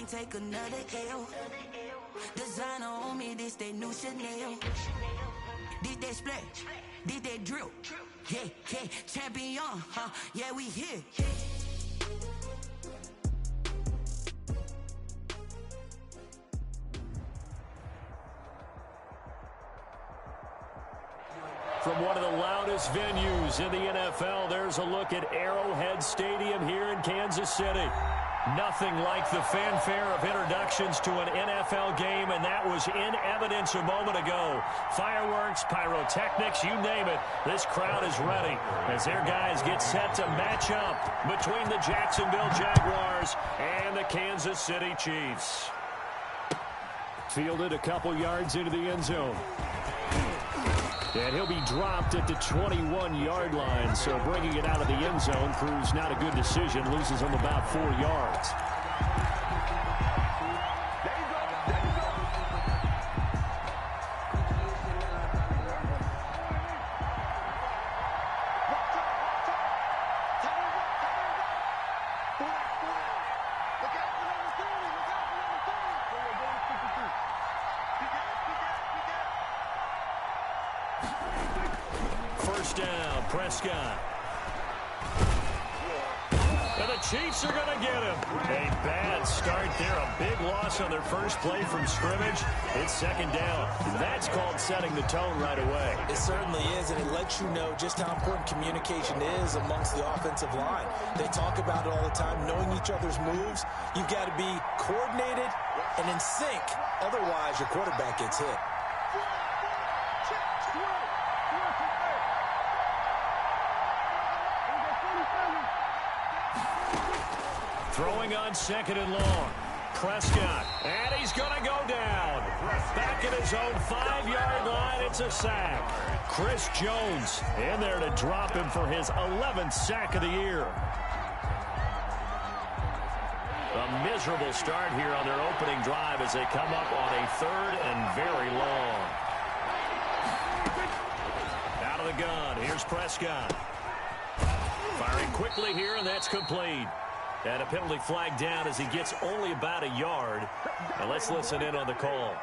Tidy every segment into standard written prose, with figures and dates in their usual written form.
ain't take another L. Designer on me, this they new Chanel. This that splash, this that drill. Yeah, yeah, champion, huh? Yeah, we here. From one of the loudest venues in the NFL, there's a look at Arrowhead Stadium here in Kansas City. Nothing like the fanfare of introductions to an NFL game, and that was in evidence a moment ago. Fireworks, pyrotechnics, you name it. This crowd is ready as their guys get set to match up between the Jacksonville Jaguars and the Kansas City Chiefs. Fielded a couple yards into the end zone. And he'll be dropped at the 21-yard line, so bringing it out of the end zone proves not a good decision, loses him about 4 yards. First down, Prescott. And the Chiefs are going to get him. A bad start there. A big loss on their first play from scrimmage. It's second down. That's called setting the tone right away. It certainly is, and it lets you know just how important communication is amongst the offensive line. They talk about it all the time, knowing each other's moves. You've got to be coordinated and in sync. Otherwise, your quarterback gets hit. Throwing on second and long. Prescott. And he's going to go down. Back at his own 5-yard line. It's a sack. Chris Jones in there to drop him for his 11th sack of the year. A miserable start here on their opening drive as they come up on a 3rd and very long. Out of the gun. Here's Prescott. Firing quickly here, and that's complete. And a penalty flag down as he gets only about a yard. And let's listen in on the call.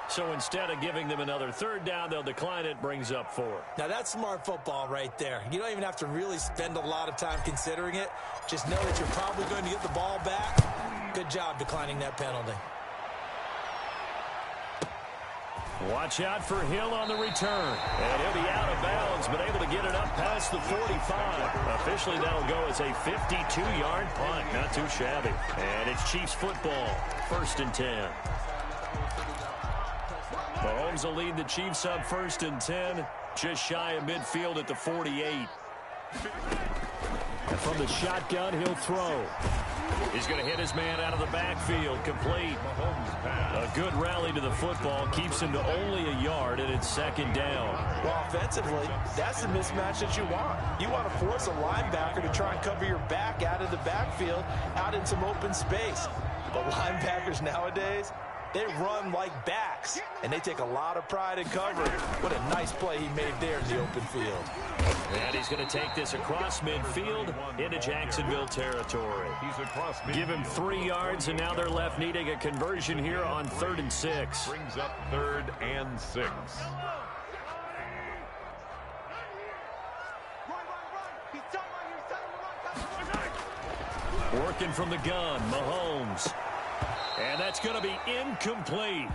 So instead of giving them another 3rd down, they'll decline it, brings up 4. Now that's smart football right there. You don't even have to really spend a lot of time considering it. Just know that you're probably going to get the ball back. Good job declining that penalty. Watch out for Hill on the return. And he'll be out of bounds, but able to get it up past the 45. Officially, that'll go as a 52-yard punt. Not too shabby. And it's Chiefs football. 1st and 10. Mahomes will lead the Chiefs up 1st and 10. Just shy of midfield at the 48. And from the shotgun, he'll throw. He's going to hit his man out of the backfield. Complete. A good rally to the football. Keeps him to only a yard, and it's 2nd down. Well, offensively, that's the mismatch that you want. You want to force a linebacker to try and cover your back out of the backfield, out in some open space. But linebackers nowadays, they run like backs, and they take a lot of pride in covering. What a nice play he made there in the open field. And he's going to take this across midfield into Jacksonville territory. Give him 3 yards, and now they're left needing a conversion here on 3rd and 6. Brings up 3rd and 6. Working from the gun, Mahomes. And that's going to be incomplete.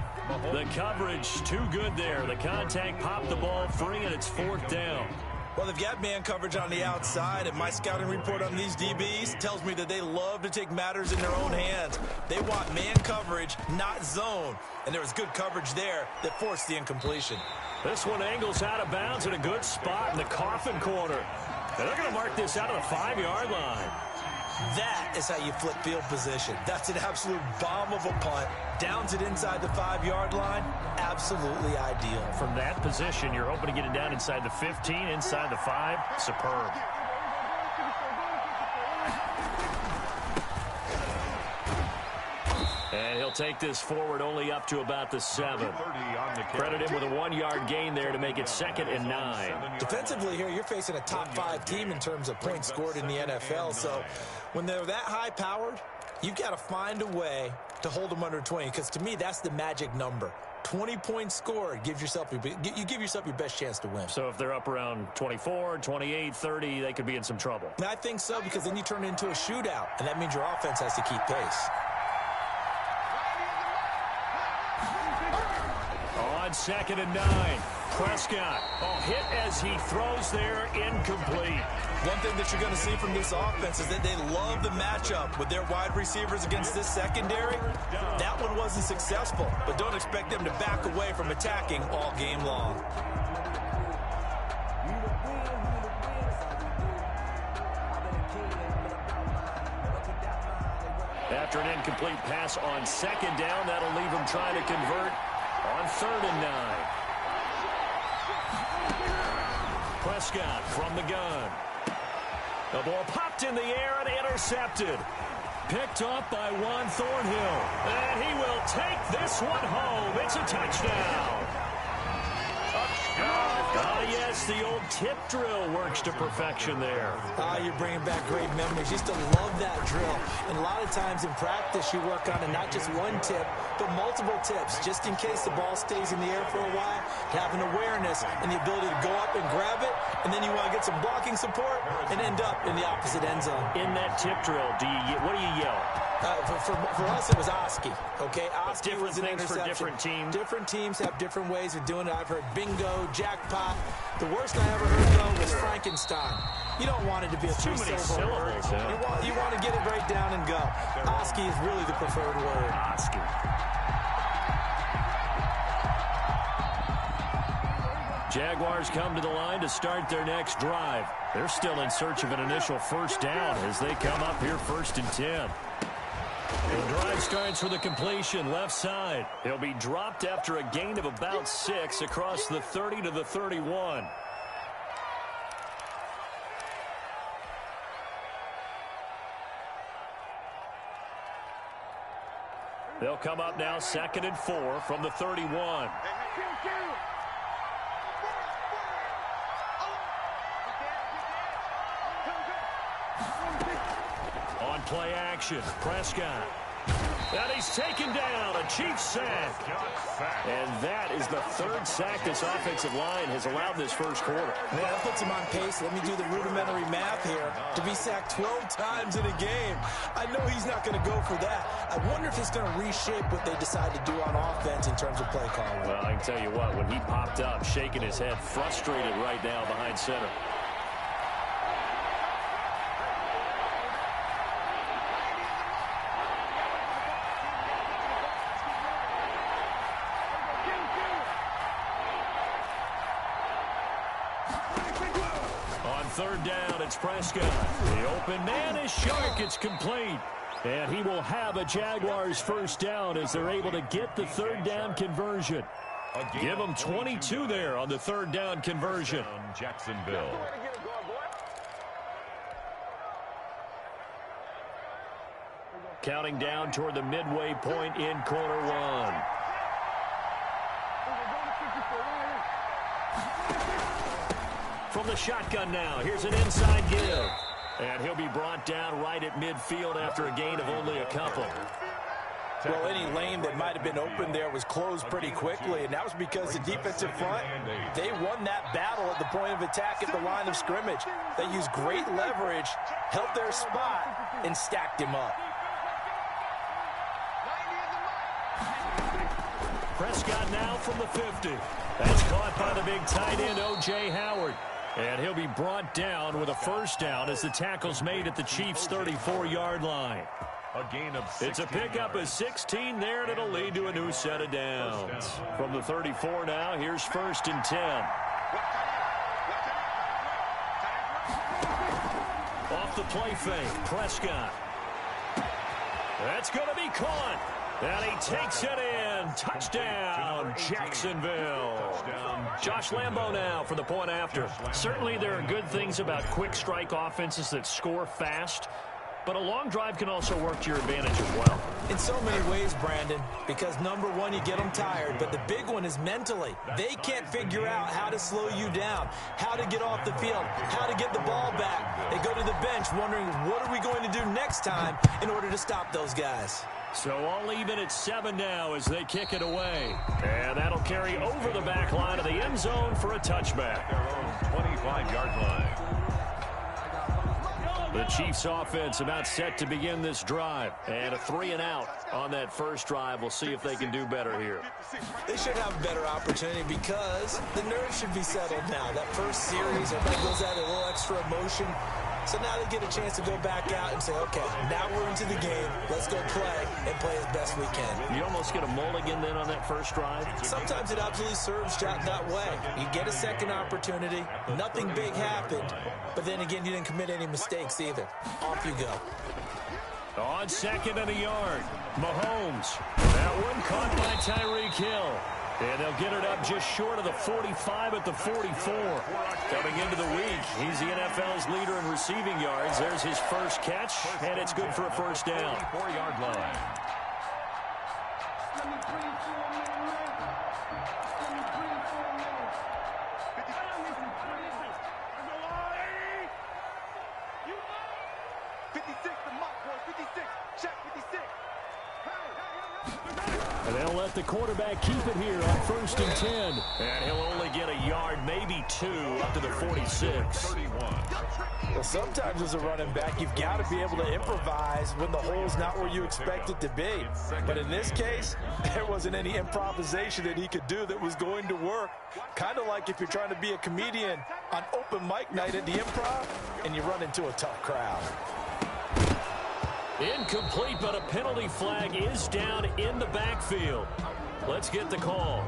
The coverage too good there. The contact popped the ball free, and it's 4th down. Well, they've got man coverage on the outside, and my scouting report on these DBs tells me that they love to take matters in their own hands. They want man coverage, not zone. And there was good coverage there that forced the incompletion. This one angles out of bounds in a good spot in the coffin corner. And they're going to mark this out of the 5-yard line. That is how you flip field position. That's an absolute bomb of a punt. Downs it inside the 5-yard line. Absolutely ideal. From that position, you're hoping to get it down inside the 15, inside the 5. Superb. And he'll take this forward only up to about the 7. Credit him with a 1-yard gain there to make it 2nd and 9. Defensively here, you're facing a top 5 team in terms of points scored in the NFL. So when they're that high-powered, you've got to find a way to hold them under 20, because to me, that's the magic number. 20 points scored gives yourself you give yourself your best chance to win. So if they're up around 24, 28, 30, they could be in some trouble. And I think so, because then you turn it into a shootout, and that means your offense has to keep pace. On 2nd and 9, Prescott. Hit as he throws there, incomplete. One thing that you're going to see from this offense is that they love the matchup with their wide receivers against this secondary. That one wasn't successful, but don't expect them to back away from attacking all game long. After an incomplete pass on 2nd down, that'll leave him trying to convert on 3rd and 9. Prescott from the gun. The ball popped in the air and intercepted. Picked off by Juan Thornhill. And he will take this one home. It's a touchdown. Yes, the old tip drill works to perfection there. You're bringing back great memories. Used to love that drill. And a lot of times in practice, you work on it, not just one tip, but multiple tips, just in case the ball stays in the air for a while. Have an awareness and the ability to go up and grab it, and then you want to get some blocking support and end up in the opposite end zone. In that tip drill, what do you yell? For us, it was Oski. Okay, Oski different was an things for different teams. Different teams have different ways of doing it. I've heard bingo, jackpot. The worst I ever heard, though, was Frankenstein. You don't want it to be a too many syllables. You want to get it right down and go. Oski is really the preferred word. Oski. Jaguars come to the line to start their next drive. They're still in search of an initial first down as they come up here 1st and 10. The drive starts with a completion left side. He'll be dropped after a gain of about 6 across the 30 to the 31. They'll come up now 2nd and 4 from the 31. On play action, Prescott. And he's taken down, a Chiefs sack. And that is the 3rd sack this offensive line has allowed this first quarter. Man, that puts him on pace. Let me do the rudimentary math here. To be sacked 12 times in a game, I know he's not going to go for that. I wonder if it's going to reshape what they decide to do on offense in terms of play calling. Well, I can tell you what, when he popped up, shaking his head, frustrated right now behind center. On 3rd down, it's Prescott. The open man is Shark. It's complete. And he will have a Jaguars first down as they're able to get the 3rd down conversion. Give them 22 there on the 3rd down conversion. Jacksonville. Counting down toward the midway point in quarter 1. From the shotgun now, here's an inside give. And he'll be brought down right at midfield after a gain of only a couple. Well, any lane that might have been open there was closed pretty quickly, and that was because the defensive front, they won that battle at the point of attack at the line of scrimmage. They used great leverage, held their spot, and stacked him up. Prescott now from the 50. That's caught by the big tight end, O.J. Howard. And he'll be brought down with a first down as the tackle's made at the Chiefs' 34-yard line. A gain of 16 It's a pickup of 16 there, and it'll lead to a new set of downs. From the 34 now, here's 1st and 10. Off the play fake, Prescott. That's going to be caught. And he takes it in. Touchdown, Jacksonville. Josh Lambo now for the point after. Certainly there are good things about quick strike offenses that score fast. but a long drive can also work to your advantage as well. In so many ways, Brandon, because number one, you get them tired, but the big one is mentally. They can't figure out how to slow you down, how to get off the field, how to get the ball back. They go to the bench wondering, what are we going to do next time in order to stop those guys? So all even at 7 now as they kick it away. And that'll carry over the back line of the end zone for a touchback. Their own 25-yard line. The Chiefs offense about set to begin this drive. And a 3-and-out on that first drive. We'll see if they can do better here. They should have a better opportunity because the nerves should be settled now. That first series, everybody goes out a little extra emotion. So now they get a chance to go back out and say, okay, now we're into the game. Let's go play and play as best we can. You almost get a mulligan then on that first drive? Sometimes it absolutely serves that way. You get a second opportunity. Nothing big happened. But then again, you didn't commit any mistakes either. Off you go. On 2nd and a yard, Mahomes. That one caught by Tyreek Hill. And they'll get it up just short of the 45 at the 44. Coming into the week, he's the NFL's leader in receiving yards. There's his first catch, and it's good for a first down. 4-yard line. And they'll let the quarterback keep it here on 1st and 10. And he'll only get a yard, maybe 2, up to the 46. Well, sometimes as a running back, you've got to be able to improvise when the hole's not where you expect it to be. But in this case, there wasn't any improvisation that he could do that was going to work. Kind of like if you're trying to be a comedian on open mic night at the Improv and you run into a tough crowd. Incomplete, but a penalty flag is down in the backfield. Let's get the call.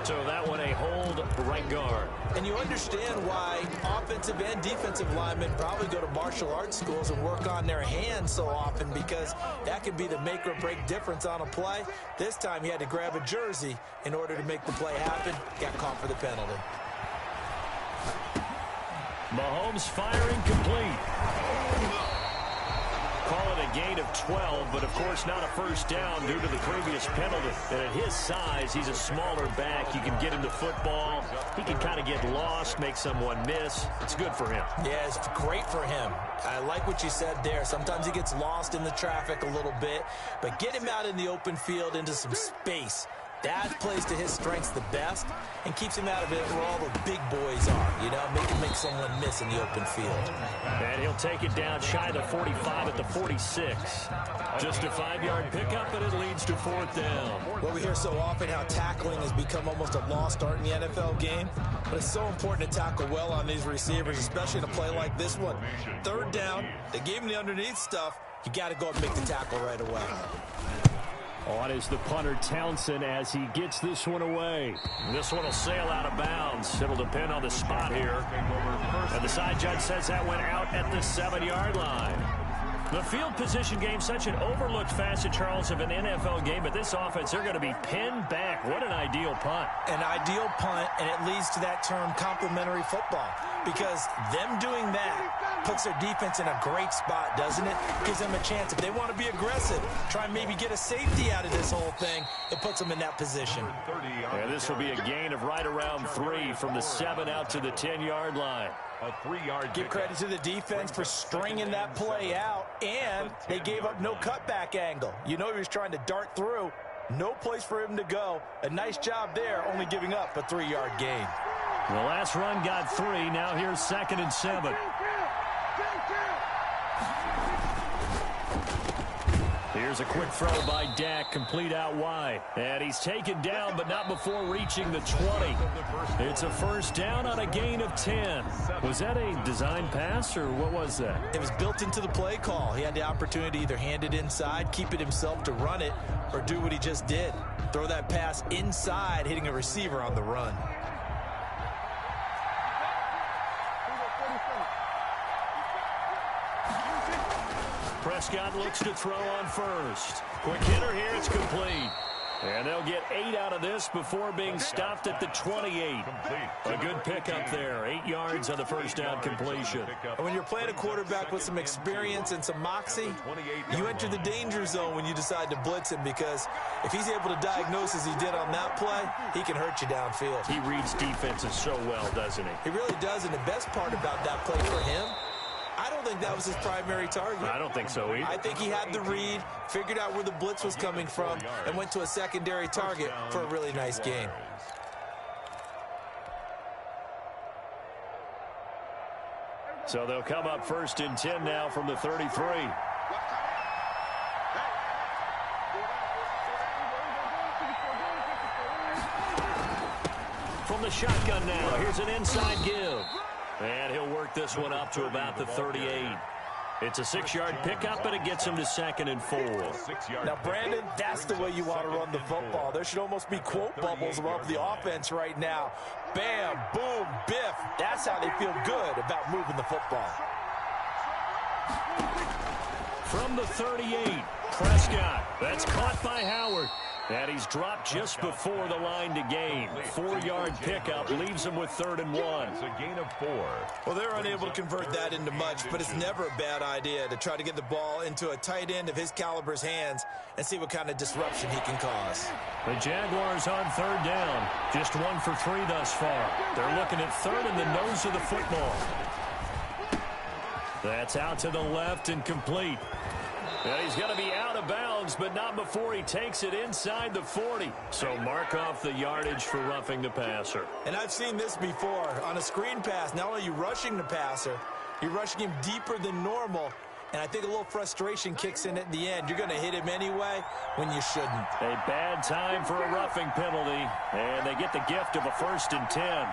So that one a hold right guard. And you understand why offensive and defensive linemen probably go to martial arts schools and work on their hands so often, because that can be the make or break difference on a play. This time he had to grab a jersey in order to make the play happen. Got caught for the penalty. Mahomes firing complete. Call it a gain of 12, but of course not a first down due to the previous penalty. And at his size, he's a smaller back. You can get him to football. He can kind of get lost, make someone miss. It's good for him. Yeah, it's great for him. I like what you said there. Sometimes he gets lost in the traffic a little bit, but get him out in the open field into some space. That plays to his strengths the best and keeps him out of it where all the big boys are, you know, make someone miss in the open field. And he'll take it down shy of the 45 at the 46. Just a 5-yard pickup, and it leads to 4th down. Well, we hear so often how tackling has become almost a lost art in the NFL game, but it's so important to tackle well on these receivers, especially in a play like this one. 3rd down, they gave him the underneath stuff. You got to go and make the tackle right away. On is the punter, Townsend, as he gets this one away. This one will sail out of bounds. It'll depend on the spot here. And the side judge says that went out at the 7-yard line. The field position game, such an overlooked facet, Charles, of an NFL game, but this offense, they're going to be pinned back. What an ideal punt. An ideal punt, and it leads to that term complementary football, because them doing that puts their defense in a great spot, doesn't it? Gives them a chance. If they want to be aggressive, try and maybe get a safety out of this whole thing, it puts them in that position. And this will be a gain of right around 3 from the 7 out to the 10-yard line. A 3-yard. Give credit to the defense for stringing that play out, and they gave up no cutback angle. You know he was trying to dart through. No place for him to go. A nice job there, only giving up a 3-yard gain. The last run got 3. Now here's 2nd and 7. Here's a quick throw by Dak, complete out wide. And he's taken down, but not before reaching the 20. It's a first down on a gain of 10. Was that a design pass, or what was that? It was built into the play call. He had the opportunity to either hand it inside, keep it himself to run it, or do what he just did. Throw that pass inside, hitting a receiver on the run. Prescott looks to throw on first. Quick hitter here, it's complete. And they'll get 8 out of this before being stopped at the 28. A good pickup there. 8 yards on the first down completion. And when you're playing a quarterback with some experience and some moxie, you enter the danger zone when you decide to blitz him, because if he's able to diagnose as he did on that play, he can hurt you downfield. He reads defenses so well, doesn't he? He really does, and the best part about that play for him, I don't think that was his primary target. I don't think so either. I think he had the read, figured out where the blitz was coming from, and went to a secondary target for a really nice gain. So they'll come up 1st and 10 now from the 33. From the shotgun now, here's an inside give. And he'll work this one up to about the 38. It's a 6-yard pickup, but it gets him to 2nd and 4. Now, Brandon, that's the way you want to run the football. There should almost be quote bubbles above the offense right now. Bam, boom, biff. That's how they feel good about moving the football. From the 38, Prescott. That's caught by Howard. And he's dropped just before the line to gain. 4-yard pickup leaves him with 3rd and 1. It's a gain of 4. Well, they're unable to convert that into much, but it's never a bad idea to try to get the ball into a tight end of his caliber's hands and see what kind of disruption he can cause. The Jaguars on 3rd down. Just 1 for 3 thus far. They're looking at 3rd in the nose of the football. That's out to the left and complete. And he's going to be out of bounds, but not before he takes it inside the 40. So mark off the yardage for roughing the passer. And I've seen this before. On a screen pass, not only are you rushing the passer, you're rushing him deeper than normal. And I think a little frustration kicks in at the end. You're going to hit him anyway when you shouldn't. A bad time for a roughing penalty. And they get the gift of a 1st and 10.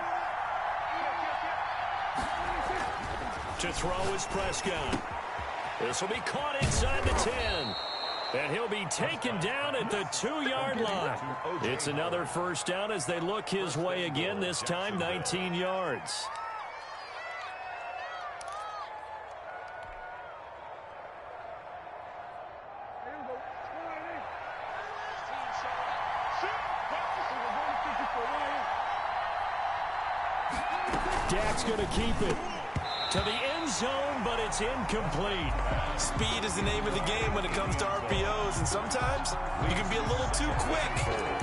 To throw is Prescott. This will be caught inside the 10. And he'll be taken down at the 2-yard line. It's another 1st down as they look his way again, this time 19 yards. Dak's going to keep it to the end zone, but it's incomplete. Speed is the name of the game when it comes to RPOs, and sometimes you can be a little too quick,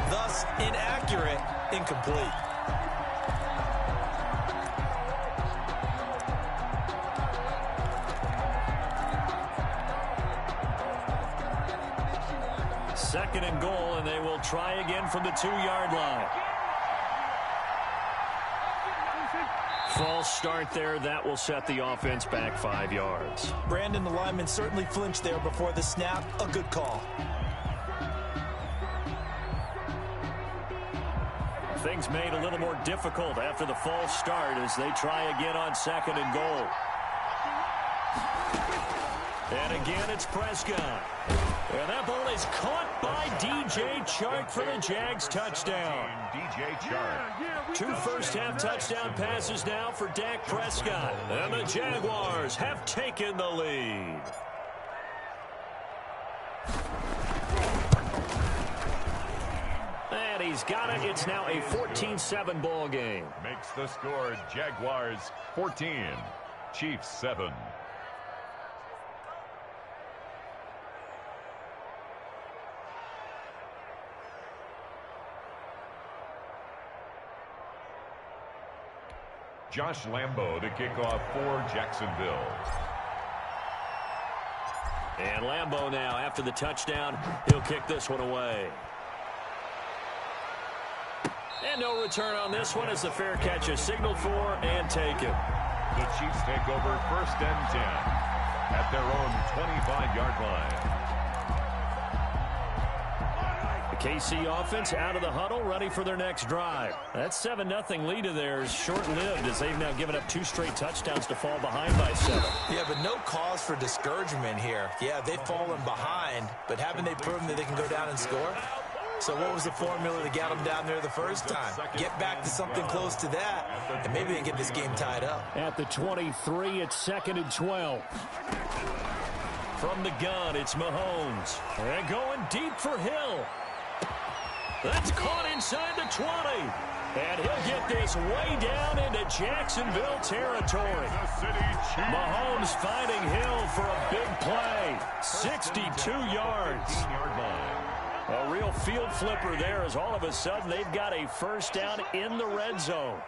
thus inaccurate, incomplete. Second and goal, and they will try again from the 2-yard line. False start there. That will set the offense back 5 yards. Brandon, the lineman certainly flinched there before the snap. A good call. Things made a little more difficult after the false start as they try again on 2nd and goal. And again, it's Prescott. And that ball is caught by DJ Chark for the Jags touchdown. DJ Chark. 2 first-half touchdown passes now for Dak Prescott. And the Jaguars have taken the lead. And he's got it. It's now a 14-7 ball game. Makes the score Jaguars 14, Chiefs 7. Josh Lambo to kick off for Jacksonville. And Lambo now, after the touchdown, he'll kick this one away. And no return on this one as the fair catch is signaled for and taken. The Chiefs take over 1st and 10 at their own 25-yard line. The KC offense out of the huddle, ready for their next drive. That 7-0 lead of theirs short-lived as they've now given up 2 straight touchdowns to fall behind by 7. Yeah, but no cause for discouragement here. Yeah, they've fallen behind, but haven't they proven that they can go down and score? So what was the formula to get them down there the first time? Get back to something close to that, and maybe they get this game tied up. At the 23, it's 2nd and 12. From the gun, it's Mahomes. And going deep for Hill. That's caught inside the 20. And he'll get this way down into Jacksonville territory. Mahomes finding Hill for a big play. 62 yards. A real field flipper there as all of a sudden they've got a first down in the red zone.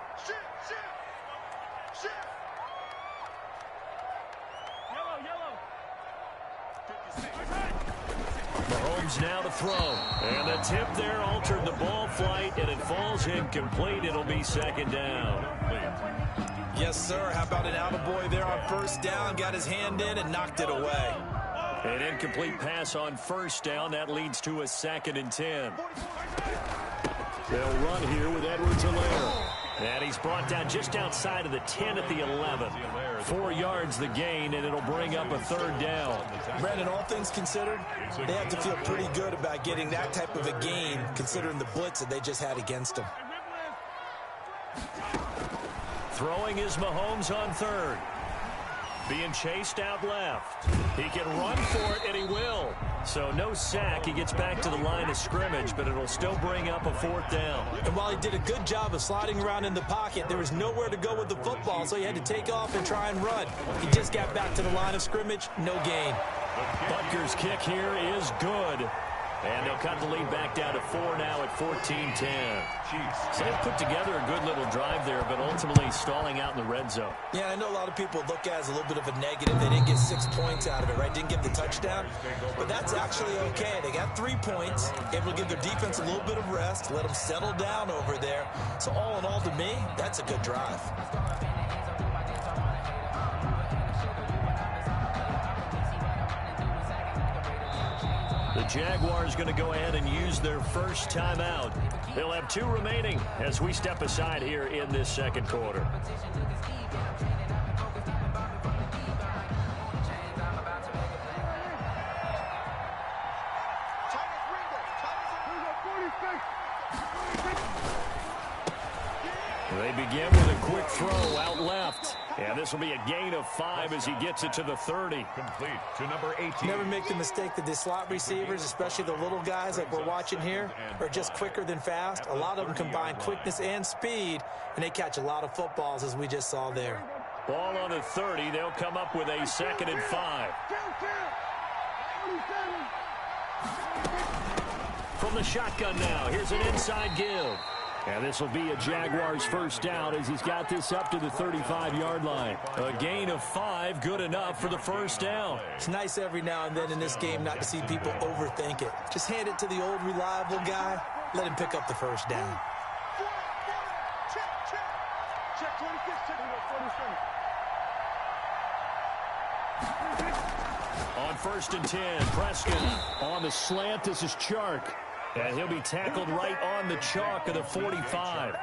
Mahomes now to throw. And the tip there altered the ball flight, and it falls incomplete. It'll be second down. Yes, sir. How about an attaboy there on first down? Got his hand in and knocked it away. An incomplete pass on first down. That leads to a 2nd and 10. They'll run here with Edwards-Helaire. And he's brought down just outside of the 10 at the 11. 4 yards the gain, and it'll bring up a 3rd down. Brandon, all things considered, they have to feel pretty good about getting that type of a gain, considering the blitz that they just had against them. Throwing is Mahomes on 3rd. Being chased out left. He can run for it, and he will. So no sack. He gets back to the line of scrimmage, but it'll still bring up a 4th down. And while he did a good job of sliding around in the pocket, there was nowhere to go with the football, so he had to take off and try and run. He just got back to the line of scrimmage, no gain. Butker's kick here is good. And they'll cut the lead back down to 4 now at 14-10. So they put together a good little drive there, but ultimately stalling out in the red zone. Yeah, I know a lot of people look at it as a little bit of a negative. They didn't get 6 points out of it, right? Didn't get the touchdown. But that's actually okay. They got 3 points, able to give their defense a little bit of rest, let them settle down over there. So all in all, to me, that's a good drive. The Jaguars going to go ahead and use their first timeout. They'll have 2 remaining as we step aside here in this second quarter. They begin with a quick throw out left. And this will be a gain of 5 as he gets it to the 30. Complete to number 18. Never make the mistake that the slot receivers, especially the little guys like we're watching here, are just quicker than fast. A lot of them combine quickness and speed, and they catch a lot of footballs, as we just saw there. Ball on the 30. They'll come up with a 2nd and 5. From the shotgun now, here's an inside give. And this will be a Jaguars first down as he's got this up to the 35-yard line. A gain of 5, good enough for the first down. It's nice every now and then in this game not to see people overthink it. Just hand it to the old reliable guy, let him pick up the first down. On 1st and 10, Prescott on the slant. This is Chark. And he'll be tackled right on the chalk of the 45.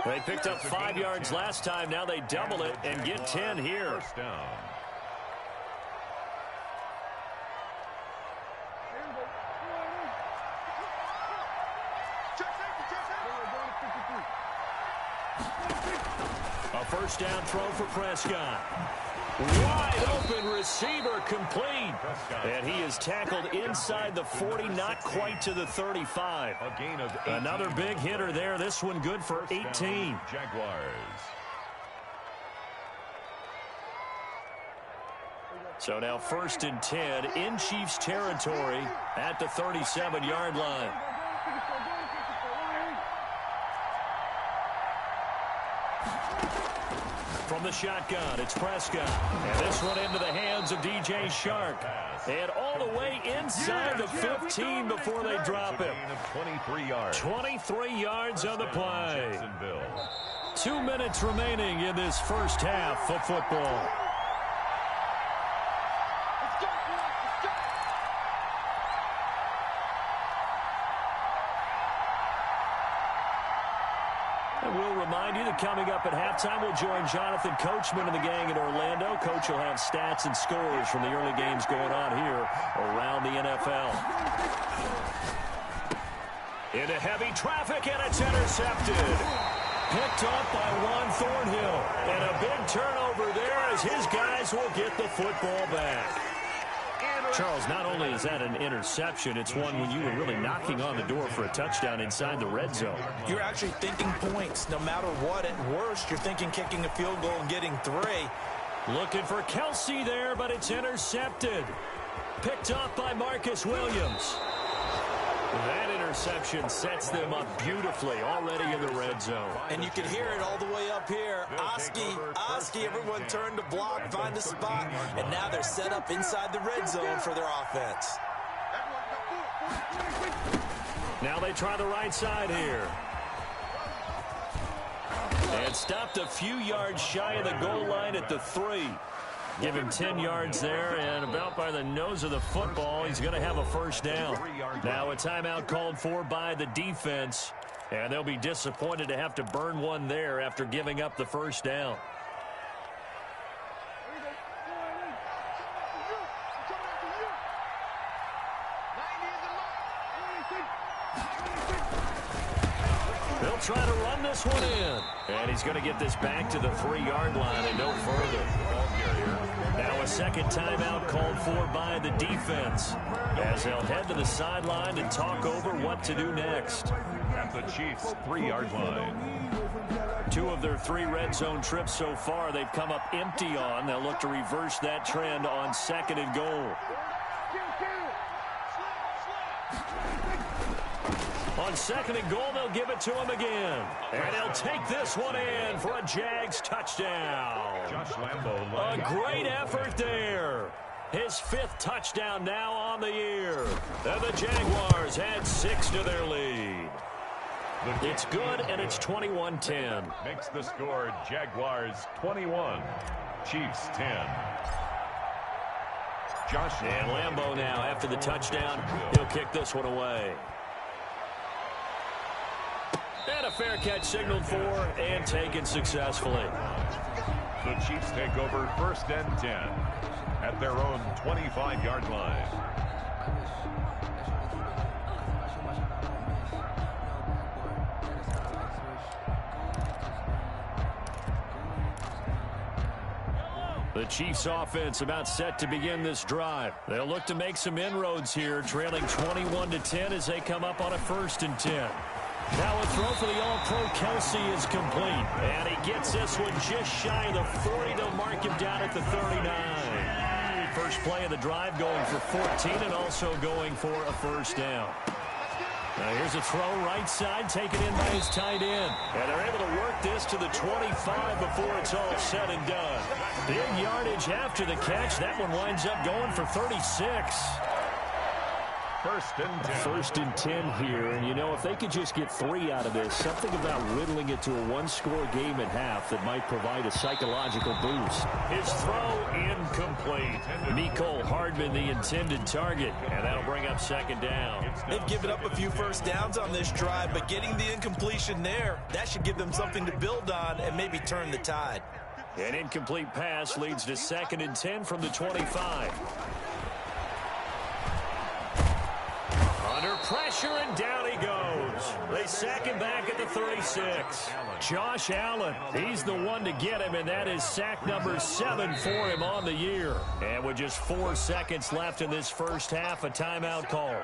They picked up 5 yards last time. Now they double it and get 10 here. First down. A first down throw for Prescott. Wide open receiver complete. And he is tackled inside the 40, not quite to the 35. A gain of 18. Another big hitter there. This one good for 18. Jaguars. So now 1st and 10 in Chiefs territory at the 37-yard line. From the shotgun, it's Prescott. And this one into the hands of DJ Chark. And all the way inside the 15 before they drop him. 23 yards. 23 yards on the play. 2 minutes remaining in this first half of football. We'll remind you that coming up at halftime, we'll join Jonathan Coachman and the gang in Orlando. Coach will have stats and scores from the early games going on here around the NFL. Into heavy traffic, and it's intercepted. Picked up by Juan Thornhill. And a big turnover there as his guys will get the football back. Charles, not only is that an interception, it's one when you were really knocking on the door for a touchdown inside the red zone. You're actually thinking points. No matter what, at worst, you're thinking kicking a field goal and getting 3. Looking for Kelsey there, but it's intercepted. Picked off by Marcus Williams. That interception sets them up beautifully already in the red zone. And you can hear it all the way up here. Oski, everyone turned to block, find a spot, and now they're set up inside the red zone for their offense. Now they try the right side here. And stopped a few yards shy of the goal line at the 3. Give him 10 yards there, and about by the nose of the football, he's going to have a first down. Now a timeout called for by the defense, and they'll be disappointed to have to burn one there after giving up the first down. They'll try to run this one in, and he's going to get this back to the 3-yard line and no further. Now a second timeout called for by the defense as they'll head to the sideline and talk over what to do next. At the Chiefs' 3-yard line. 2 of their 3 red zone trips so far they've come up empty on. They'll look to reverse that trend on 2nd and goal. On 2nd and goal, they'll give it to him again. And he'll take this one in for a Jags touchdown. A great effort there. His 5th touchdown now on the year. And the Jaguars add 6 to their lead. It's good, and it's 21-10. Makes the score Jaguars 21, Chiefs 10. And Lambeau now, after the touchdown, he'll kick this one away. And a fair catch signaled for and taken successfully. The Chiefs take over 1st and 10 at their own 25-yard line. The Chiefs offense about set to begin this drive. They'll look to make some inroads here, trailing 21-10 as they come up on a 1st and 10. Now a throw for the All-Pro Kelsey is complete. And he gets this one just shy of the 40. They'll mark him down at the 39. First play of the drive going for 14 and also going for a first down. Now here's a throw right side taken in by his tight end. And they're able to work this to the 25 before it's all said and done. Big yardage after the catch. That one winds up going for 36. 1st and 10. 1st and 10 here, and you know, if they could just get 3 out of this, something about whittling it to a 1-score game at half that might provide a psychological boost. His throw incomplete. Mecole Hardman the intended target, and that'll bring up 2nd down. They've given up a few first downs on this drive, but getting the incompletion there, that should give them something to build on and maybe turn the tide. An incomplete pass leads to 2nd and 10 from the 25. Under pressure, and down he goes. They sack him back at the 36. Josh Allen, he's the one to get him, and that is sack number 7 for him on the year. And with just 4 seconds left in this first half, a timeout call.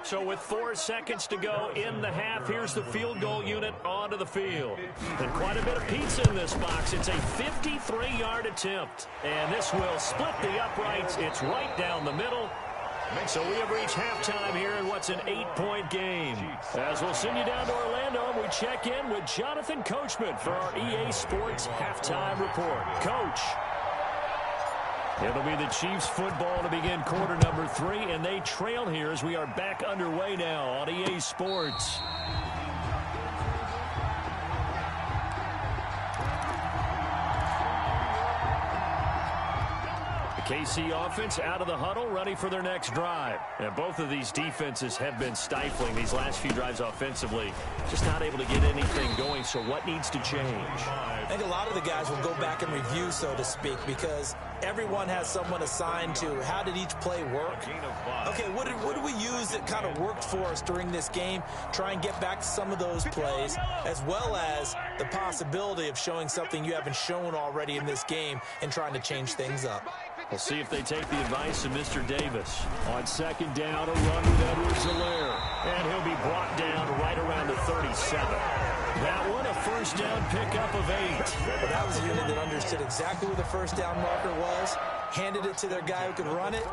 So with 4 seconds to go in the half, here's the field goal unit onto the field. And quite a bit of pizza in this box. It's a 53-yard attempt. And this will split the uprights. It's right down the middle. So we have reached halftime here in what's an 8-point game. As we'll send you down to Orlando, and we check in with Jonathan Coachman for our EA Sports Halftime Report. Coach. It'll be the Chiefs football to begin quarter number 3, and they trail here as we are back underway now on EA Sports. KC offense out of the huddle, ready for their next drive. And both of these defenses have been stifling these last few drives offensively. Just not able to get anything going, so what needs to change? I think a lot of the guys will go back and review, so to speak, because everyone has someone assigned to how did each play work. Okay, what did we use that kind of worked for us during this game? Try and get back to some of those plays, as well as the possibility of showing something you haven't shown already in this game and trying to change things up. We'll see if they take the advice of Mr. Davis. On second down, a run with Edwards-Helaire. And he'll be brought down right around the 37. That one, a first down pickup of 8. Well, that was a unit that understood exactly where the first down marker was, handed it to their guy who could run it,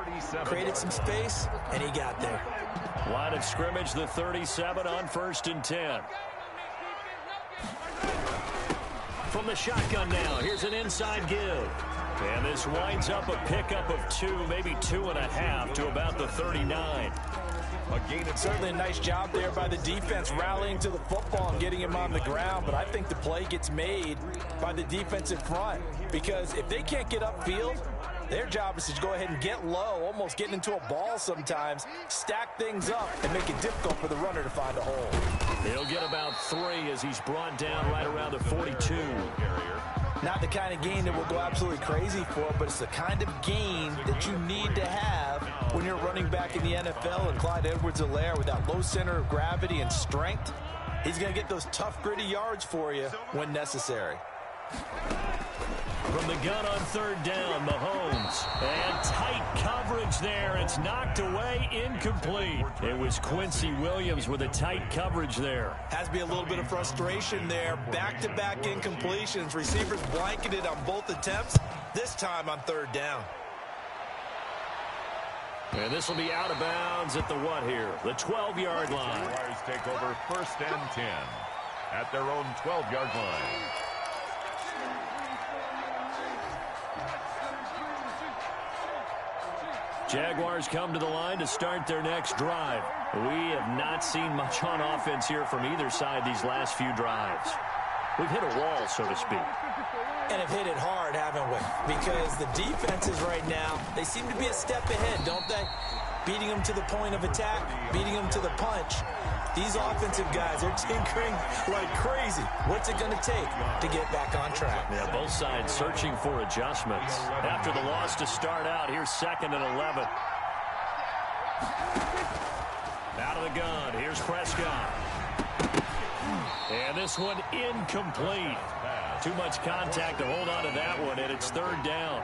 created some space, and he got there. Line of scrimmage, the 37 on 1st and 10. From the shotgun now, here's an inside give. And this winds up a pickup of 2, maybe 2.5 to about the 39. Again, it's certainly a nice job there by the defense rallying to the football and getting him on the ground, but I think the play gets made by the defensive front because if they can't get upfield, their job is to go ahead and get low, almost getting into a ball sometimes, stack things up, and make it difficult for the runner to find a hole. He'll get about 3 as he's brought down right around the 42. Not the kind of gain that will go absolutely crazy for, but it's the kind of gain that you need to have when you're running back in the NFL. And Clyde Edwards-Helaire, with that low center of gravity and strength, he's going to get those tough, gritty yards for you when necessary. From the gun on 3rd down, Mahomes. And tight coverage there. It's knocked away, incomplete. It was Quincy Williams with a tight coverage there. Has to be a little bit of frustration there. Back-to-back incompletions. Receivers blanketed on both attempts, this time on 3rd down. And this will be out of bounds at the what here? The 12-yard line. Jaguars take over 1st and 10 at their own 12-yard line. Jaguars come to the line to start their next drive. We have not seen much on offense here from either side these last few drives. We've hit a wall, so to speak. And have hit it hard, haven't we? Because the defenses right now, they seem to be a step ahead, don't they? Beating them to the point of attack, beating them to the punch. These offensive guys are tinkering like crazy. What's it going to take to get back on track? Yeah, both sides searching for adjustments. After the loss to start out, here's 2nd and 11. Out of the gun, here's Prescott. And this one incomplete. Too much contact to hold on to that one, and it's 3rd down.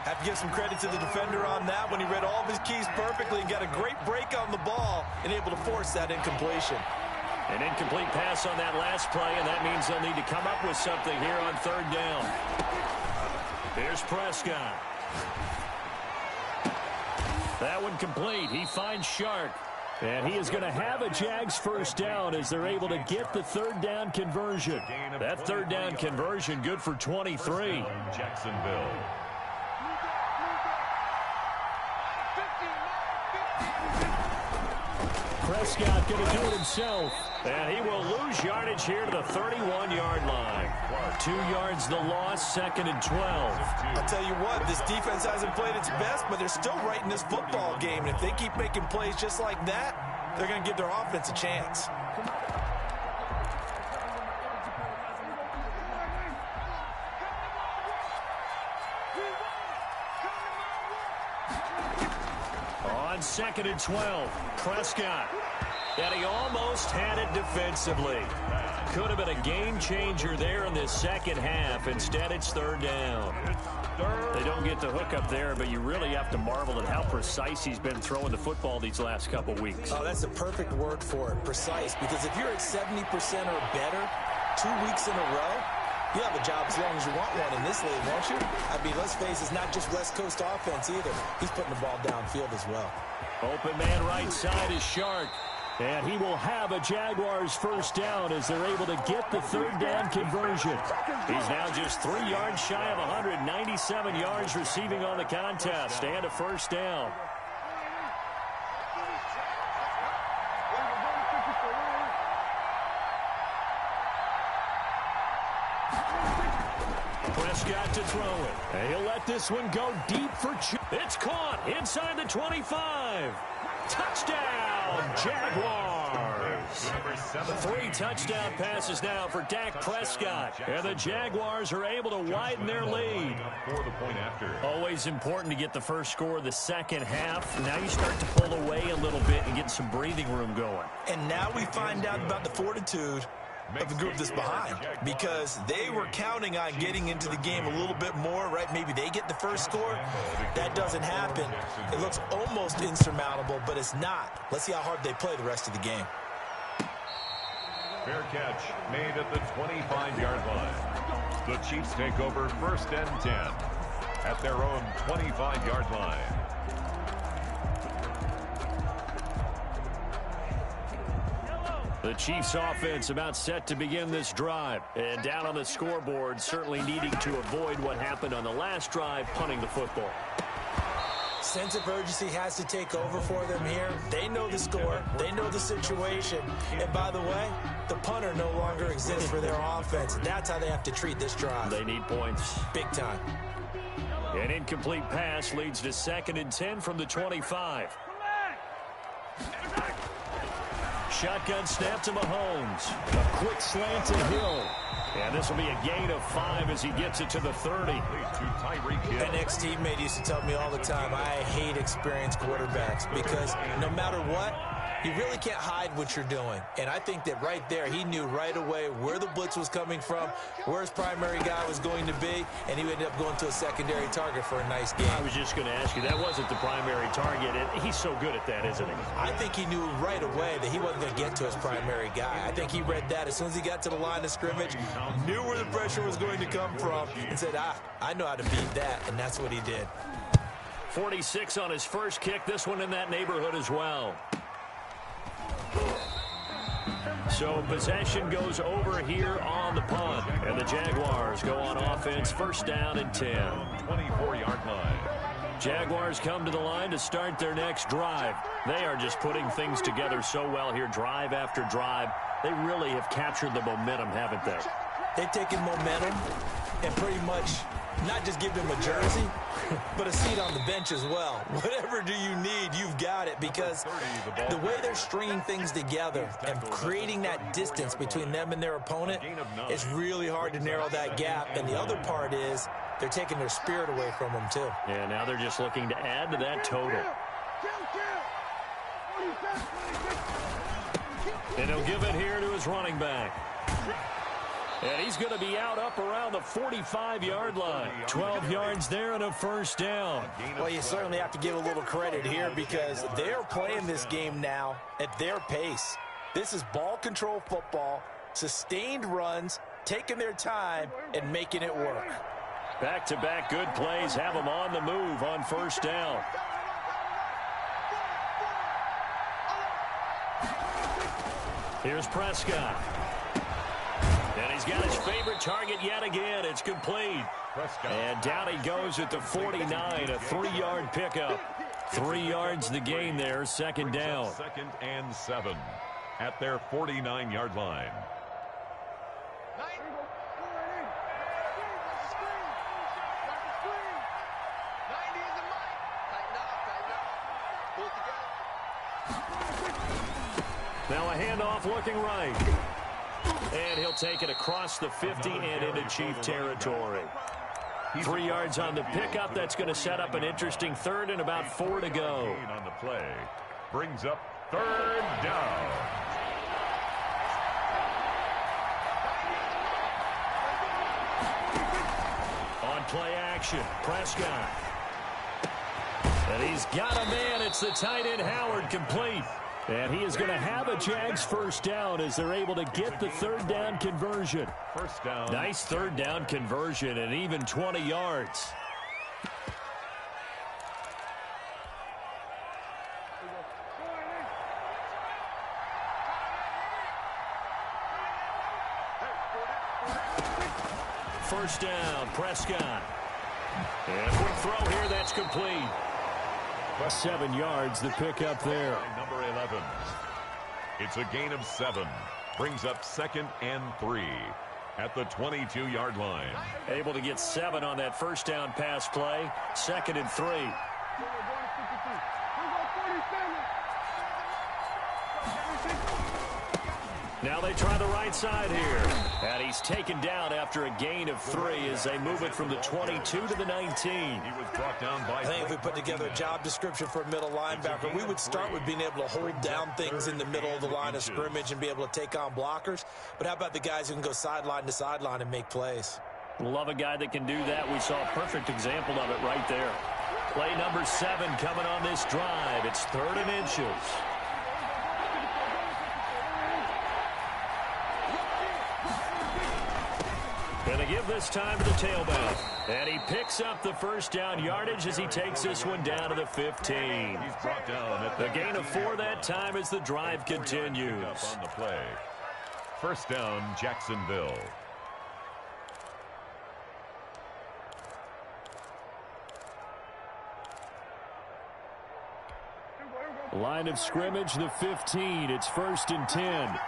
Have to give some credit to the defender on that one. He read all of his keys perfectly and got a great break on the ball and able to force that incompletion. An incomplete pass on that last play, and that means they'll need to come up with something here on 3rd down. Here's Prescott. That one complete. He finds Shark. And he is going to have a Jags first down as they're able to get the 3rd down conversion. That 3rd down conversion good for 23. Jacksonville. Prescott going to do it himself. And he will lose yardage here to the 31-yard line. 2 yards the loss, 2nd and 12. I'll tell you what, this defense hasn't played its best, but they're still right in this football game. And if they keep making plays just like that, they're going to give their offense a chance. On 2nd and 12, Prescott. And he almost had it defensively. Could have been a game changer there in this second half. Instead, it's 3rd down. They don't get the hook up there, but you really have to marvel at how precise he's been throwing the football these last couple weeks. Oh, that's the perfect word for it, precise. Because if you're at 70% or better 2 weeks in a row, you have a job as long as you want one in this league, won't you? I mean, let's face it, it's not just West Coast offense either. He's putting the ball downfield as well. Open man right side is Shark. And he will have a Jaguars first down as they're able to get the 3rd down conversion. He's now just 3 yards shy of 197 yards receiving on the contest and a first down. Prescott to throw it. And he'll let this one go deep for it's caught inside the 25. Touchdown, Jaguars. 3 touchdown passes now for Dak Prescott. And the Jaguars are able to widen their lead. Always important to get the first score of the second half. Now you start to pull away a little bit and get some breathing room going. And now we find out about the fortitude of the group that's behind, because they were counting on getting into the game a little bit more, right? Maybe they get the first score. That doesn't happen. It looks almost insurmountable, but it's not. Let's see how hard they play the rest of the game. Fair catch made at the 25-yard line. The Chiefs take over 1st and 10 at their own 25-yard line. The Chiefs offense about set to begin this drive. And down on the scoreboard, certainly needing to avoid what happened on the last drive, punting the football. Sense of urgency has to take over for them here. They know the score. They know the situation. And by the way, the punter no longer exists for their offense. That's how they have to treat this drive. They need points. Big time. An incomplete pass leads to 2nd and 10 from the 25. Shotgun snap to Mahomes. A quick slant to Hill. And this will be a gain of 5 as he gets it to the 30. An ex-teammate used to tell me all the time, I hate experienced quarterbacks because no matter what, you really can't hide what you're doing. And I think that right there, he knew right away where the blitz was coming from, where his primary guy was going to be, and he ended up going to a secondary target for a nice game. I was just going to ask you, that wasn't the primary target. He's so good at that, isn't he? I think he knew right away that he wasn't going to get to his primary guy. I think he read that as soon as he got to the line of scrimmage, knew where the pressure was going to come from, and said, I know how to beat that, and that's what he did. 46 on his first kick, this one in that neighborhood as well. So possession goes over here on the punt, and the Jaguars go on offense, 1st down and 10. 24-yard line. Jaguars come to the line to start their next drive. They are just putting things together so well here, drive after drive. They really have captured the momentum, haven't they? They've taken momentum and pretty much not just give them a jersey, but a seat on the bench as well. Whatever do you need, you've got it, because the way they're stringing things together and creating that distance between them and their opponent, it's really hard to narrow that gap. And the other part is they're taking their spirit away from them, too. Yeah, now they're just looking to add to that total. And he'll give it here to his running back. And he's going to be out up around the 45-yard line. 12 yards there and a 1st down. Well, you certainly have to give a little credit here because they're playing this game now at their pace. This is ball control football, sustained runs, taking their time, and making it work. Back-to-back good plays have them on the move on 1st down. Here's Prescott. And he's got his favorite target yet again. It's complete. And down he goes at the 49, a 3-yard pickup. 3 yards the gain there, 2nd down. 2nd and 7 at their 49-yard line. Now a handoff looking right. And he'll take it across the 50 and into Chief territory. 3 yards on the pickup. That's going to set up an interesting 3rd and about 4 to go. On the play brings up 3rd down. On play action, Prescott. And he's got a man. It's the tight end Howard, complete. And he is going to have a Jags 1st down as they're able to get the 3rd down conversion. 1st down. Nice 3rd down conversion and even 20 yards. First down, Prescott. And quick throw here, that's complete. 7 yards, the pickup there. Number 11. It's a gain of 7. Brings up 2nd and 3 at the 22-yard line. Able to get 7 on that 1st down pass play. 2nd and 3. Now they try the right side here. And he's taken down after a gain of 3 as they move it from the 22 to the 19. He was brought down by... I think if we put together a job description for a middle linebacker, we would start with being able to hold down things in the middle of the line of scrimmage and be able to take on blockers. But how about the guys who can go sideline to sideline and make plays? Love a guy that can do that. We saw a perfect example of it right there. Play number 7 coming on this drive. It's 3rd and inches. Going to give this time to the tailback. And he picks up the first down yardage as he takes this one down to the 15. He's brought down at the gain of 4 that time as the drive continues. On the play. First down, Jacksonville. Line of scrimmage, the 15. It's 1st and 10.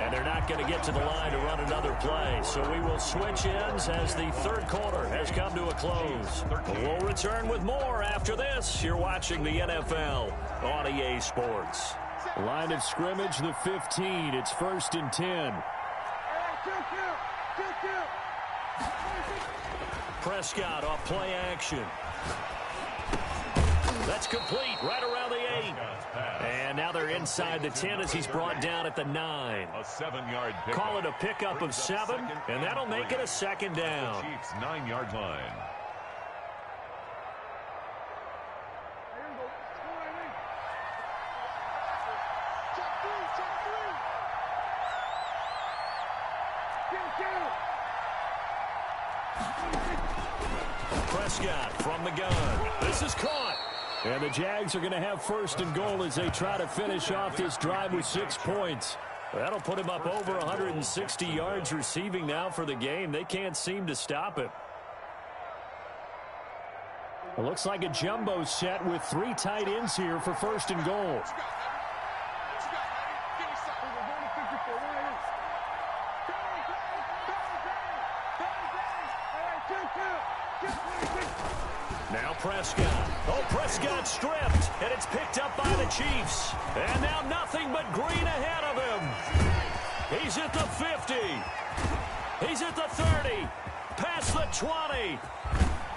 And they're not going to get to the line to run another play. So we will switch ends as the 3rd quarter has come to a close. We'll return with more after this. You're watching the NFL on EA Sports. Line of scrimmage, the 15. It's 1st and 10. Prescott off play action. That's complete right around the 8. And now they're inside the 10 as he's brought down at the 9. A 7-yard pick. Call it a pickup of 7, and that'll make it a 2nd down. Chiefs 9-yard line. Prescott from the gun. This is caught. And the Jags are going to have 1st and goal as they try to finish off this drive with 6 points. That'll put him up over 160 yards receiving now for the game. They can't seem to stop it. It looks like a jumbo set with 3 tight ends here for 1st and goal. Now Prescott. Oh, Prescott stripped, and it's picked up by the Chiefs. And now nothing but green ahead of him. He's at the 50. He's at the 30. Past the 20.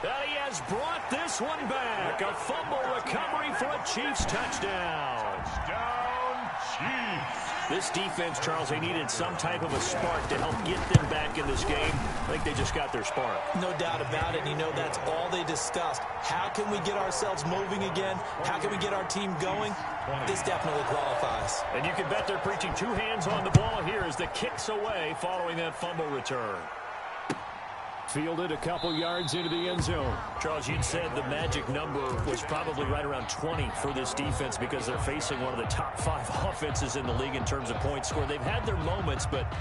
And he has brought this one back. A fumble recovery for a Chiefs touchdown. Touchdown, Chiefs. This defense, Charles, they needed some type of a spark to help get them back in this game. I think they just got their spark. No doubt about it. And you know that's all they discussed. How can we get ourselves moving again? How can we get our team going? This definitely qualifies. And you can bet they're preaching 2 hands on the ball here as the kick's away following that fumble return. Fielded a couple yards into the end zone. Charles, you'd said the magic number was probably right around 20 for this defense because they're facing one of the top 5 offenses in the league in terms of points scored. They've had their moments, but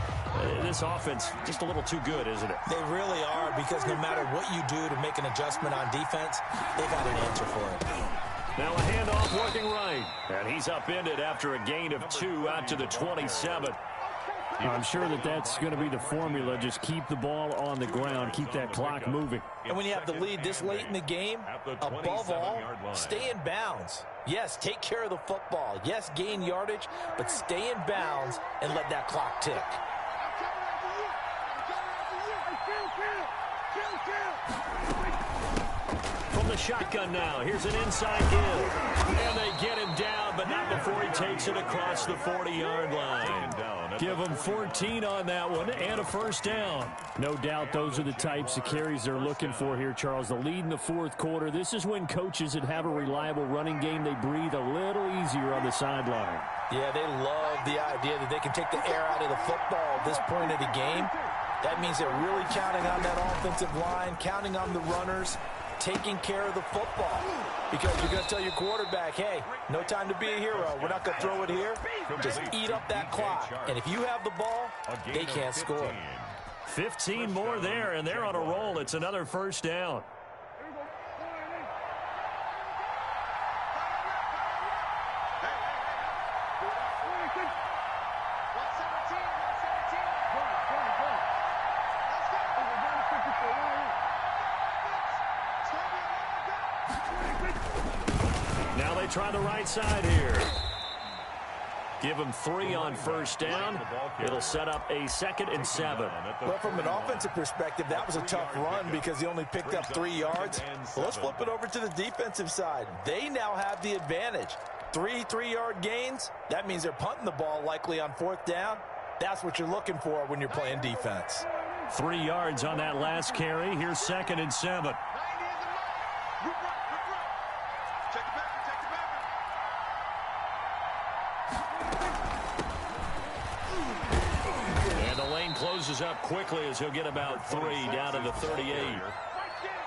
this offense just a little too good, isn't it? They really are, because no matter what you do to make an adjustment on defense, they've got an answer for it. Now a handoff working right. And he's upended after a gain of 2 out to the 27. I'm sure that that's going to be the formula. Just keep the ball on the ground. Keep that clock moving. And when you have the lead this late in the game, above all, stay in bounds. Yes, take care of the football. Yes, gain yardage, but stay in bounds and let that clock tick. From the shotgun now, here's an inside give. And they get him down, but not before he takes it across the 40-yard line. Give him 14 on that one and a first down. No doubt those are the types of carries they're looking for here, Charles. The lead in the 4th quarter. This is when coaches that have a reliable running game, they breathe a little easier on the sideline. Yeah, they love the idea that they can take the air out of the football at this point of the game. That means they're really counting on that offensive line, counting on the runners, taking care of the football. Because you're going to tell your quarterback, hey, no time to be a hero. We're not going to throw it here. Just eat up that clock. And if you have the ball, they can't score. 15 more there, and they're on a roll. It's another first down. they try the right side here. Give them 3 on first down. It'll set up a 2nd and 7. Well, from an offensive perspective, that was a tough run because he only picked up 3 yards. Well, let's flip it over to the defensive side. They now have the advantage. 3 3-yard gains. That means they're punting the ball likely on 4th down. That's what you're looking for when you're playing defense. 3 yards on that last carry. Here's 2nd and 7. Closes up quickly as he'll get about 3 down to the 38.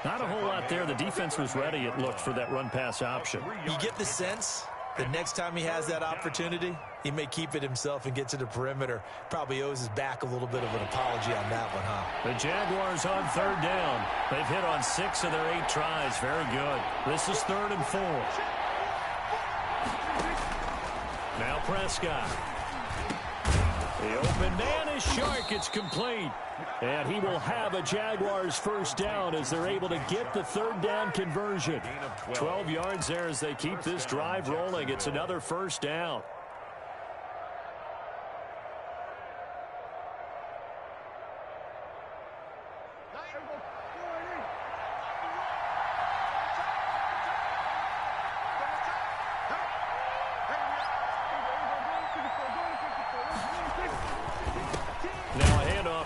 Not a whole lot there. The defense was ready, it looked, for that run-pass option. You get the sense that next time he has that opportunity, he may keep it himself and get to the perimeter. Probably owes his back a little bit of an apology on that one, huh? The Jaguars on 3rd down. They've hit on 6 of their 8 tries. Very good. This is 3rd and 4. Now Prescott. The open man is Shark. It's complete. And he will have a Jaguars first down as they're able to get the 3rd down conversion. 12 yards there as they keep this drive rolling. It's another first down.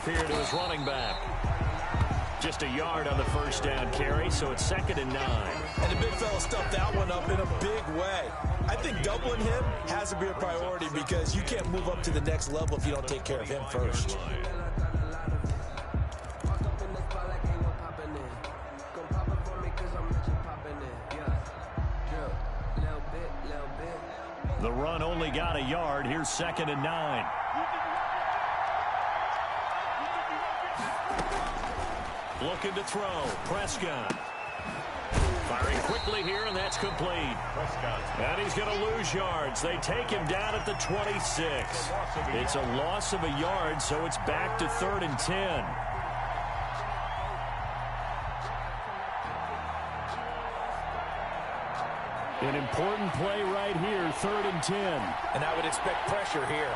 Here to his running back. Just a yard on the first down carry, so it's 2nd and 9. And the big fella stuffed that one up in a big way. I think doubling him has to be a priority because you can't move up to the next level if you don't take care of him first. The run only got a yard. Here's 2nd and 9. Looking to throw. Prescott. Firing quickly here, and that's complete. And he's going to lose yards. They take him down at the 26. It's a loss of a yard, so it's back to 3rd and 10. An important play right here, 3rd and 10. And I would expect pressure here.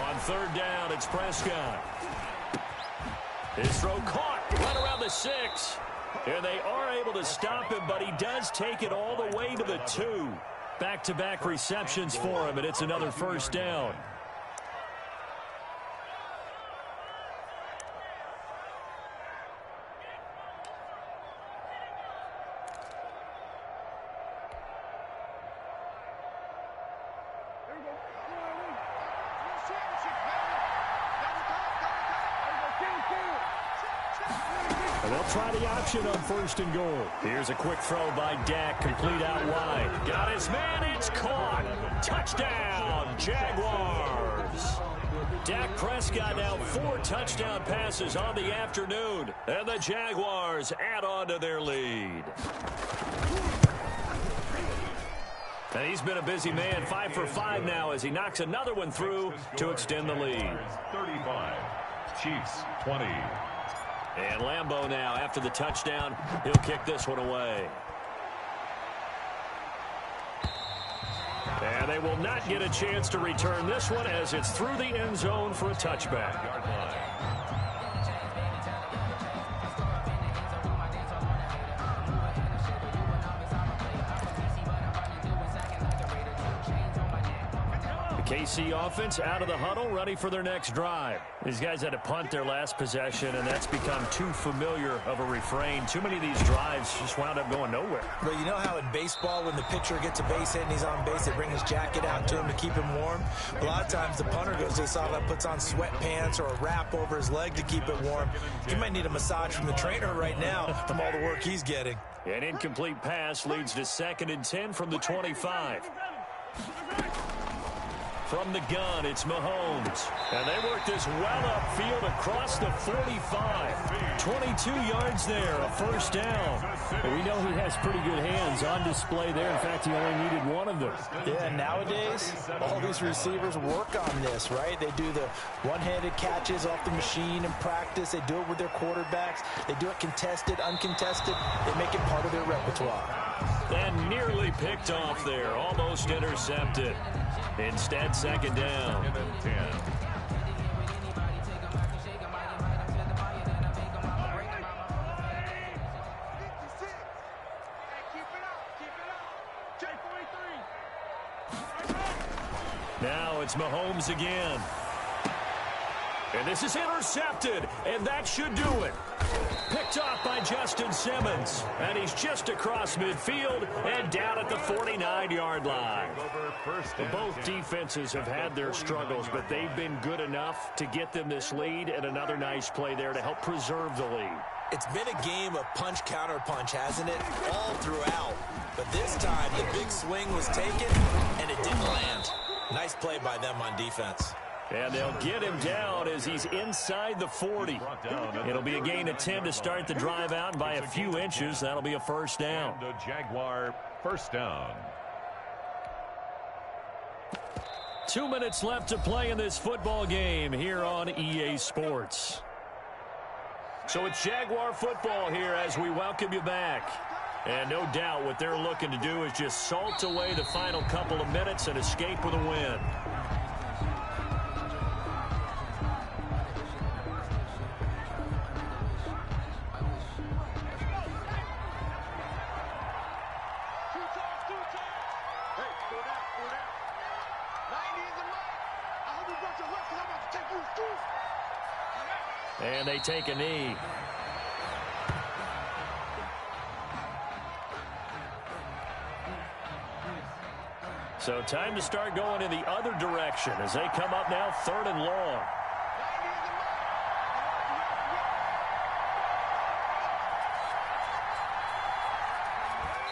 On 3rd down, it's Prescott. His throw caught right around the 6. And they are able to stop him, but he does take it all the way to the 2. Back-to-back receptions for him, and it's another first down. They'll try the option on 1st and goal. Here's a quick throw by Dak, complete out wide. Got his man, it's caught. Touchdown, Jaguars. Dak Prescott now 4 touchdown passes on the afternoon, and the Jaguars add on to their lead. And he's been a busy man, 5 for 5 now as he knocks another one through to extend the lead. 35, Chiefs 20. And Lambeau now, after the touchdown, he'll kick this one away. And they will not get a chance to return this one as it's through the end zone for a touchback. KC offense out of the huddle, ready for their next drive. These guys had to punt their last possession, and that's become too familiar of a refrain. Too many of these drives just wound up going nowhere. Well, you know how in baseball, when the pitcher gets a base hit and he's on base, they bring his jacket out to him to keep him warm? A lot of times the punter goes to the sideline, puts on sweatpants or a wrap over his leg to keep it warm. He might need a massage from the trainer right now from all the work he's getting. An incomplete pass leads to 2nd and 10 from the 25. From the gun, it's Mahomes. And they work this well upfield across the 45. 22 yards there, a first down. And we know he has pretty good hands on display there. In fact, he only needed one of them. Yeah, nowadays, all these receivers work on this, right? They do the one-handed catches off the machine in practice. They do it with their quarterbacks. They do it contested, uncontested. They make it part of their repertoire. And nearly picked off there, almost intercepted. Instead, second down. 10. Now it's Mahomes again. And this is intercepted, and that should do it. Picked off by Justin Simmons, and he's just across midfield and down at the 49-yard line. Both defenses have had their struggles, but they've been good enough to get them this lead, and another nice play there to help preserve the lead. It's been a game of punch-counter-punch, hasn't it? All throughout. But this time, the big swing was taken, and it didn't land. Nice play by them on defense. And they'll get him down as he's inside the 40. It'll be a gain of 10 to start the drive out by a few inches. That'll be a first down. The Jaguar first down. 2 minutes left to play in this football game here on EA Sports. So it's Jaguar football here as we welcome you back. And no doubt what they're looking to do is just salt away the final couple of minutes and escape with a win. And they take a knee. So time to start going in the other direction as they come up now 3rd and long.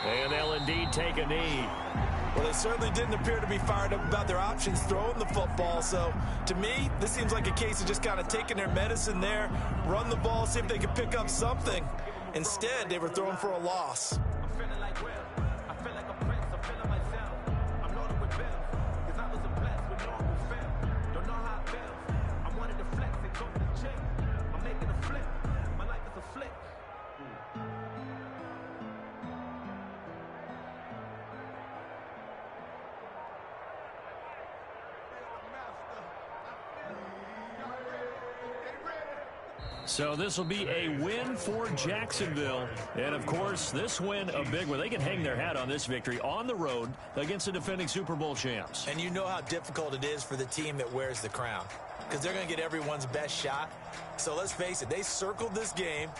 And they'll indeed take a knee. Well, they certainly didn't appear to be fired up about their options throwing the football. So, to me, this seems like a case of just kind of taking their medicine there, run the ball, see if they can pick up something. Instead, they were throwing for a loss. So this will be a win for Jacksonville. And, of course, this win a big one. They can hang their hat on this victory on the road against the defending Super Bowl champs. And you know how difficult it is for the team that wears the crown because they're going to get everyone's best shot. So let's face it, they circled this game.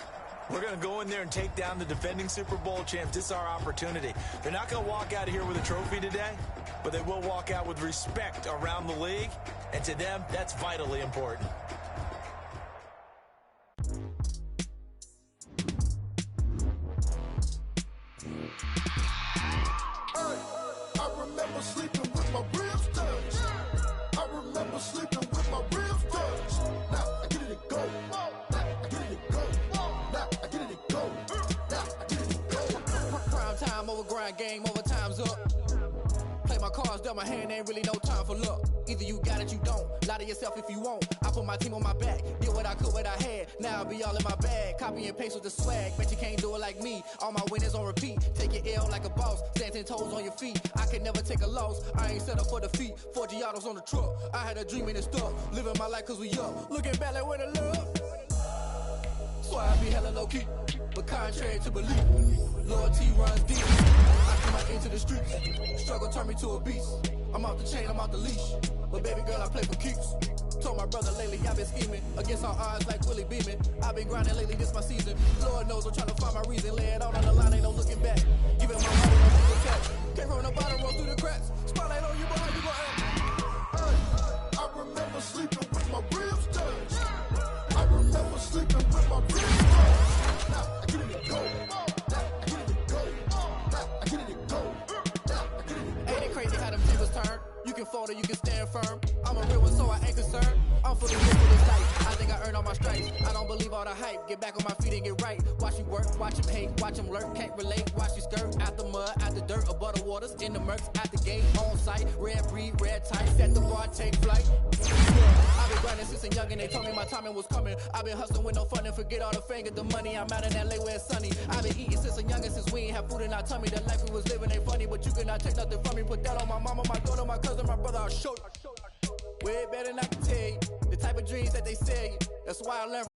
We're going to go in there and take down the defending Super Bowl champs. This is our opportunity. They're not going to walk out of here with a trophy today, but they will walk out with respect around the league. And to them, that's vitally important. Game over, time's up. Play my cards, dealt my hand, ain't really no time for luck. Either you got it, you don't. Lie to yourself if you won't. I put my team on my back, did what I could, what I had. Now I'll be all in my bag. Copy and paste with the swag. Bet you can't do it like me. All my winners on repeat. Take your L like a boss. Stand 10 toes on your feet. I can never take a loss. I ain't set up for defeat. 4 Giottos on the truck. I had a dream and it stuck. Living my life cause we up. Looking back like where the love. So I be hella low key. But contrary to belief, loyalty runs deep. I come out into the streets, struggle turned me to a beast. I'm off the chain, I'm off the leash, but baby girl, I play for keeps. Told my brother lately, I've been scheming against all odds like Willie Beeman. I've been grinding lately, this my season. Lord knows I'm trying to find my reason. Lay it out on the line, ain't no looking back. Giving my heart no single tap. Came from the bottom, roll through the cracks. Spotlight on you, but how you gon' act? I remember sleeping with my ribs touched. I remember sleeping with my ribs touched. Now I get it to go. Now I get it to go. Now I get it to go. Now I get it to go. Ain't it crazy how them tables turn? You can fall water, you can stand firm. I'm a real one, so I ain't concerned. I'm fully here for this life. I think I earned all my stripes. I don't believe all the hype. Get back on my feet and get right. Watch you work, watch him hate, watch him lurk. Can't relate, watch you skirt. Out the mud, out the dirt, above the waters, in the murks, at the gate, on site. Red breed, red tight, set the bar, take flight. I've been grinding since a youngin', they told me my timing was coming. I've been hustling with no fun and forget all the fame, get the money. I'm out in LA where it's sunny. I've been eating since a youngin', since we ain't have food in our tummy. The life we was living ain't funny, but you cannot take nothing from me. Put that on my mama, my daughter, my cousin, my brother, I'll show you. Way better than I can tell you. The type of dreams that they sell you. That's why I learned.